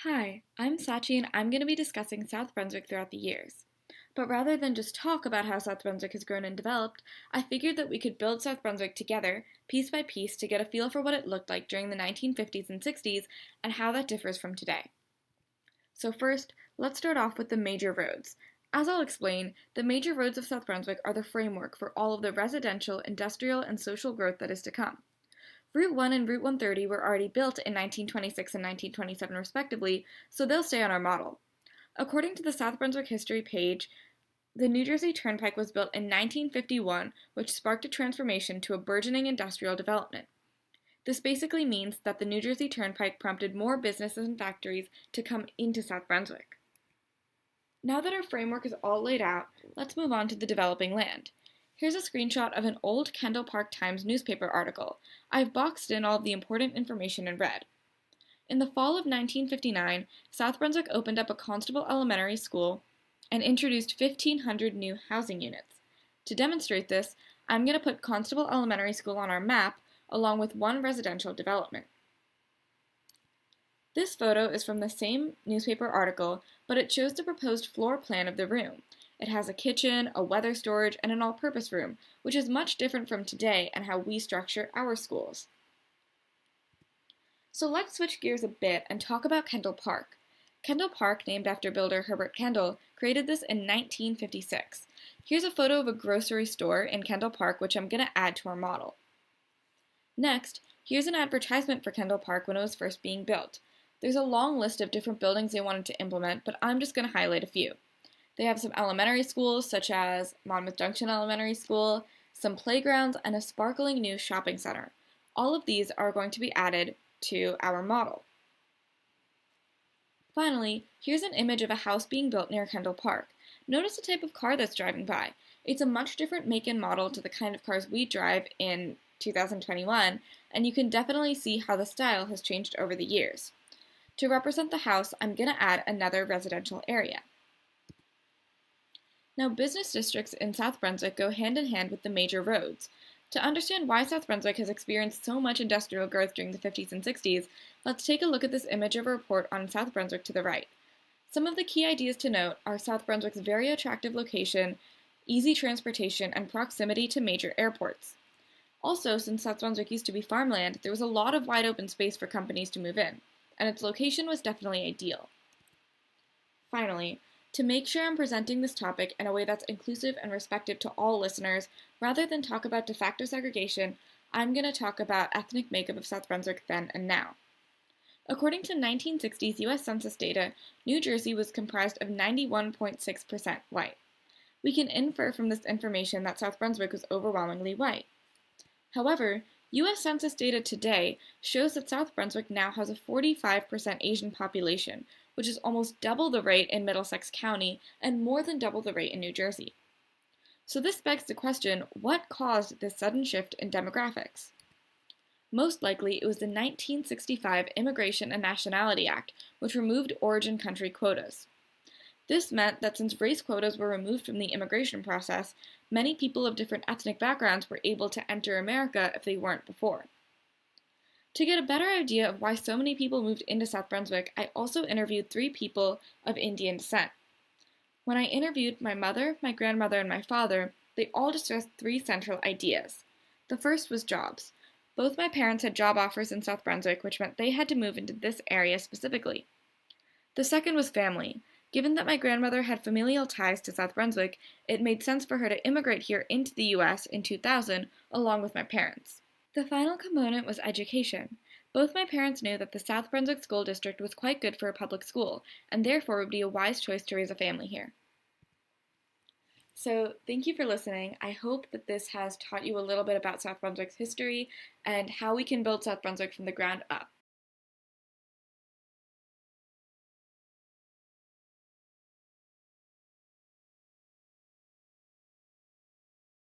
Hi, I'm Sachi and I'm going to be discussing South Brunswick throughout the years. But rather than just talk about how South Brunswick has grown and developed, I figured that we could build South Brunswick together, piece by piece, to get a feel for what it looked like during the 1950s and 60s and how that differs from today. So first, let's start off with the major roads. As I'll explain, the major roads of South Brunswick are the framework for all of the residential, industrial, and social growth that is to come. Route 1 and Route 130 were already built in 1926 and 1927 respectively, so they'll stay on our model. According to the South Brunswick History page, the New Jersey Turnpike was built in 1951, which sparked a transformation to a burgeoning industrial development. This basically means that the New Jersey Turnpike prompted more businesses and factories to come into South Brunswick. Now that our framework is all laid out, let's move on to the developing land. Here's a screenshot of an old Kendall Park Times newspaper article. I've boxed in all of the important information in red. In the fall of 1959, South Brunswick opened up a Constable Elementary School and introduced 1,500 new housing units. To demonstrate this, I'm going to put Constable Elementary School on our map along with one residential development. This photo is from the same newspaper article, but it shows the proposed floor plan of the room. It has a kitchen, a weather storage, and an all-purpose room, which is much different from today and how we structure our schools. So let's switch gears a bit and talk about Kendall Park. Kendall Park, named after builder Herbert Kendall, created this in 1956. Here's a photo of a grocery store in Kendall Park, which I'm going to add to our model. Next, here's an advertisement for Kendall Park when it was first being built. There's a long list of different buildings they wanted to implement, but I'm just going to highlight a few. They have some elementary schools, such as Monmouth Junction Elementary School, some playgrounds, and a sparkling new shopping center. All of these are going to be added to our model. Finally, here's an image of a house being built near Kendall Park. Notice the type of car that's driving by. It's a much different make and model to the kind of cars we drive in 2021, and you can definitely see how the style has changed over the years. To represent the house, I'm going to add another residential area. Now, business districts in South Brunswick go hand in hand with the major roads. To understand why South Brunswick has experienced so much industrial growth during the 50s and 60s, let's take a look at this image of a report on South Brunswick to the right. Some of the key ideas to note are South Brunswick's very attractive location, easy transportation, and proximity to major airports. Also, since South Brunswick used to be farmland, there was a lot of wide open space for companies to move in, and its location was definitely ideal. Finally, to make sure I'm presenting this topic in a way that's inclusive and respectful to all listeners, rather than talk about de facto segregation, I'm going to talk about ethnic makeup of South Brunswick then and now. According to 1960s U.S. Census data, New Jersey was comprised of 91.6% white. We can infer from this information that South Brunswick was overwhelmingly white. However, U.S. Census data today shows that South Brunswick now has a 45% Asian population, which is almost double the rate in Middlesex County and more than double the rate in New Jersey. So this begs the question, what caused this sudden shift in demographics? Most likely, it was the 1965 Immigration and Nationality Act, which removed origin country quotas. This meant that since race quotas were removed from the immigration process, many people of different ethnic backgrounds were able to enter America if they weren't before. To get a better idea of why so many people moved into South Brunswick, I also interviewed 3 people of Indian descent. When I interviewed my mother, my grandmother, and my father, they all discussed 3 central ideas. The first was jobs. Both my parents had job offers in South Brunswick, which meant they had to move into this area specifically. The second was family. Given that my grandmother had familial ties to South Brunswick, it made sense for her to immigrate here into the U.S. in 2000, along with my parents. The final component was education. Both my parents knew that the South Brunswick School District was quite good for a public school, and therefore would be a wise choice to raise a family here. So, thank you for listening. I hope that this has taught you a little bit about South Brunswick's history and how we can build South Brunswick from the ground up.